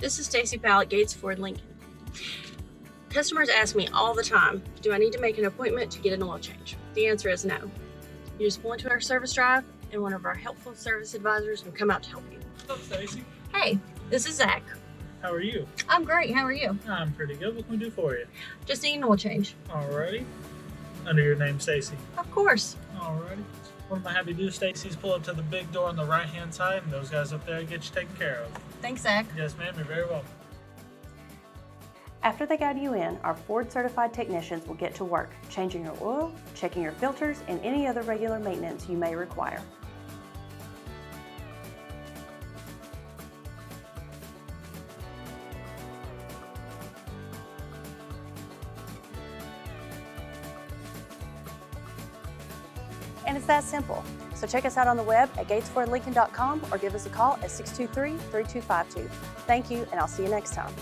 This is Stacey Powell at Gates Ford Lincoln. Customers ask me all the time, do I need to make an appointment to get an oil change? The answer is no. You just pull into our service drive and one of our helpful service advisors will come out to help you. What's up, Stacey? Hey, this is Zach. How are you? I'm great, how are you? I'm pretty good. What can we do for you? Just need an oil change. Alrighty. Under your name, Stacey. Of course. Alrighty. What am I happy to do, Stacey, is pull up to the big door on the right-hand side, and those guys up there get you taken care of. Thanks, Zach. Yes, ma'am. You're very welcome. After they guide you in, our Ford certified technicians will get to work, changing your oil, checking your filters, and any other regular maintenance you may require. And it's that simple. So check us out on the web at gatesfordlincoln.com or give us a call at 623-3252. Thank you, and I'll see you next time.